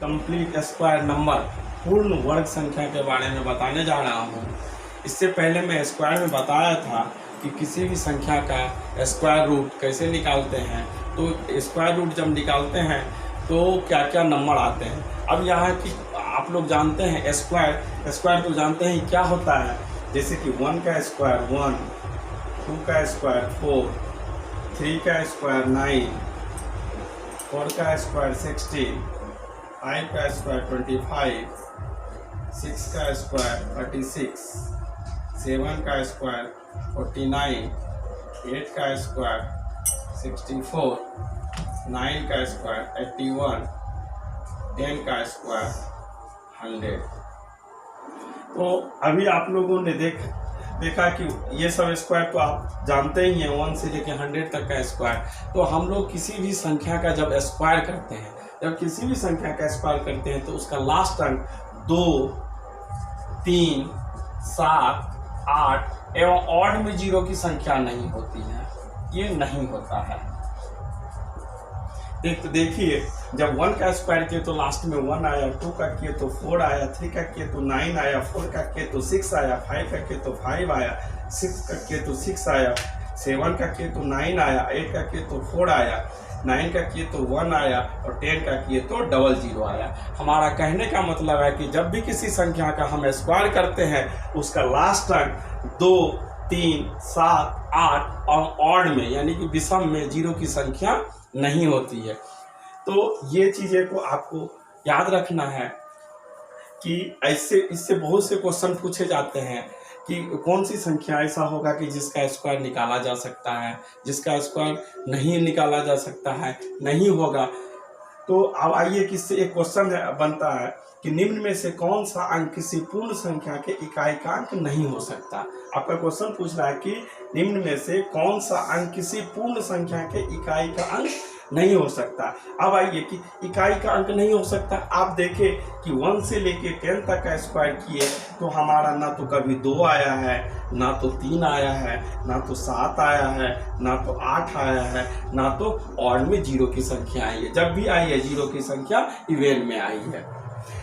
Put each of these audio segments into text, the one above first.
Complete square number पूर्ण वर्ग संख्या के बारे में बताने जा रहा हूँ। इससे पहले मैं स्क्वायर में बताया था कि किसी भी संख्या का स्क्वायर रूट कैसे निकालते हैं। तो स्क्वायर रूट जब निकालते हैं तो क्या क्या नंबर आते हैं। अब यहाँ की आप लोग जानते हैं स्क्वायर तो जानते हैं क्या होता है। जैसे कि 1 का स्क्वायर 1, 2 का स्क्वायर 4, 3 का स्क्वायर 9, 4 का स्क्वायर 16, 5 का स्क्वायर 25, 6 का स्क्वायर 36, 7 का स्क्वायर 49, 8 का स्क्वायर 64, 9 का स्क्वायर 81, 10 का स्क्वायर 100। तो अभी आप लोगों ने देखा कि ये सब स्क्वायर तो आप जानते ही हैं, 1 से लेकर 100 तक का स्क्वायर। तो हम लोग किसी भी संख्या का जब स्क्वायर करते हैं, तो उसका लास्ट अंक 2, 3, 7, 8 एवं ऑड में 0 की संख्या नहीं होती है। ये नहीं होता है। देखिए जब 1 का स्क्वायर किए तो लास्ट में 1 आया, 2 का किए तो 4 आया, 3 का किए तो 9 आया, 4 का किए तो 6 आया, 5 का किए तो 5 आया, 6 का किए तो 6 आया, 7 का किए तो 9 आया, 8 का किए तो 4 आया, 9 का किए तो 1 आया और 10 का किए तो 00 आया। हमारा कहने का मतलब है कि जब भी किसी संख्या का हम स्क्वायर करते हैं उसका लास्ट अंक 2, 3, 7, 8 और ऑड में यानी कि विषम में 0 की संख्या नहीं होती है। तो ये चीज़ें को आपको याद रखना है कि इससे बहुत से क्वेश्चन पूछे जाते हैं कि कौन सी संख्या ऐसा होगा कि जिसका स्क्वायर निकाला जा सकता है, जिसका स्क्वायर नहीं निकाला जा सकता है, नहीं होगा। तो अब आइए कि इससे एक क्वेश्चन बनता है कि निम्न में से कौन सा अंक किसी पूर्ण संख्या के इकाई का अंक नहीं हो सकता। आपका क्वेश्चन पूछ रहा है कि निम्न में से कौन सा अंक किसी पूर्ण संख्या के इकाई का अंक नहीं हो सकता। अब आइए कि इकाई का अंक नहीं हो सकता। आप देखें कि 1 से लेके 10 तक का स्क्वायर किए तो हमारा ना तो कभी 2 आया है, ना तो 3 आया है, ना तो 7 आया है, ना तो 8 आया है, ना तो ऑड में 0 की संख्या आई है। जब भी आई है 0 की संख्या इवेन में आई है।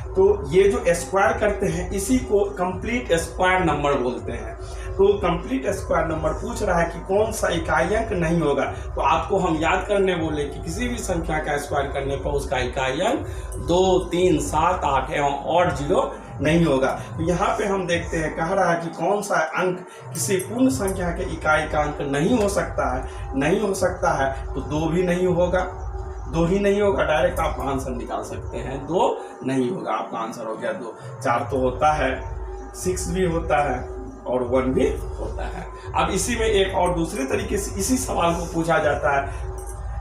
तो ये जो स्क्वायर करते हैं इसी को कंप्लीट स्क्वायर नंबर बोलते हैं। तो कंप्लीट स्क्वायर नंबर पूछ रहा है कि कौन सा इकाई अंक नहीं होगा। तो आपको हम याद करने बोले कि किसी भी संख्या का स्क्वायर करने पर उसका इकाई अंक 2, 3, 7, 8 एवं ऑड 0 नहीं होगा। तो यहाँ पे हम देखते हैं कह रहा है कि कौन सा अंक किसी पूर्ण संख्या के इकाई का अंक नहीं हो सकता है। नहीं हो सकता है तो 2 भी नहीं होगा, 2 ही नहीं होगा। डायरेक्ट आप आंसर निकाल सकते हैं, 2 नहीं होगा, आपका आंसर हो गया 2। 4 तो होता है, 6 भी होता है और 1 भी होता है। अब इसी में एक और दूसरे तरीके से इसी सवाल को पूछा जाता है,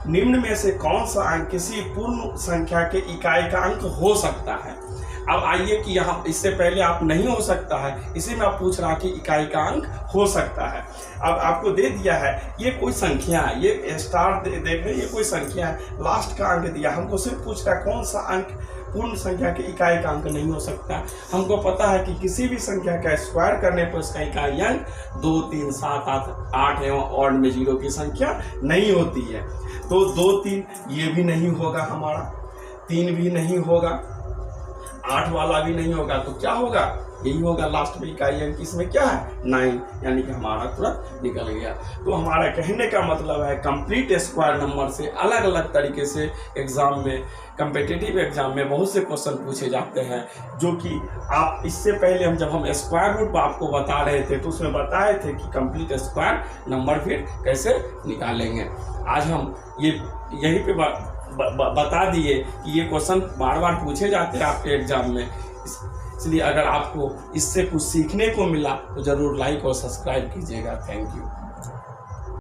निम्न में से कौन सा अंक किसी पूर्ण संख्या के इकाई का अंक हो सकता है। अब आइए कि यहाँ इससे पहले आप नहीं हो सकता है, इसी में आप पूछ रहा कि इकाई का अंक हो सकता है। अब आपको दे दिया है ये कोई संख्या है, ये स्टार देख रहे हैं, ये कोई संख्या है, लास्ट का अंक दिया, हमको सिर्फ पूछ रहा है कौन सा अंक पूर्ण संख्या के इकाई का अंक नहीं हो सकता। हमको पता है कि किसी भी संख्या का स्क्वायर करने पर उसका इकाई अंक 2, 3, 7, 8 एवं ऑड में 0 की संख्या नहीं होती है। तो 2, 3 ये भी नहीं होगा, हमारा 3 भी नहीं होगा, 8 वाला भी नहीं होगा। तो क्या होगा, यही होगा लास्ट में इकाई अंक इसमें क्या है 9, यानी कि हमारा तुरंत निकल गया। तो हमारा कहने का मतलब है कंप्लीट स्क्वायर नंबर से अलग अलग तरीके से एग्जाम में, कम्पिटिटिव एग्जाम में बहुत से क्वेश्चन पूछे जाते हैं। जो कि आप इससे पहले जब हम स्क्वायर रूट आपको बता रहे थे तो उसमें बताए थे कि कंप्लीट स्क्वायर नंबर फिर कैसे निकालेंगे। आज हम यहीं पे बता दिए कि ये क्वेश्चन बार बार पूछे जाते हैं आपके एग्जाम में। इसलिए अगर आपको इससे कुछ सीखने को मिला तो ज़रूर लाइक और सब्सक्राइब कीजिएगा। Thank you.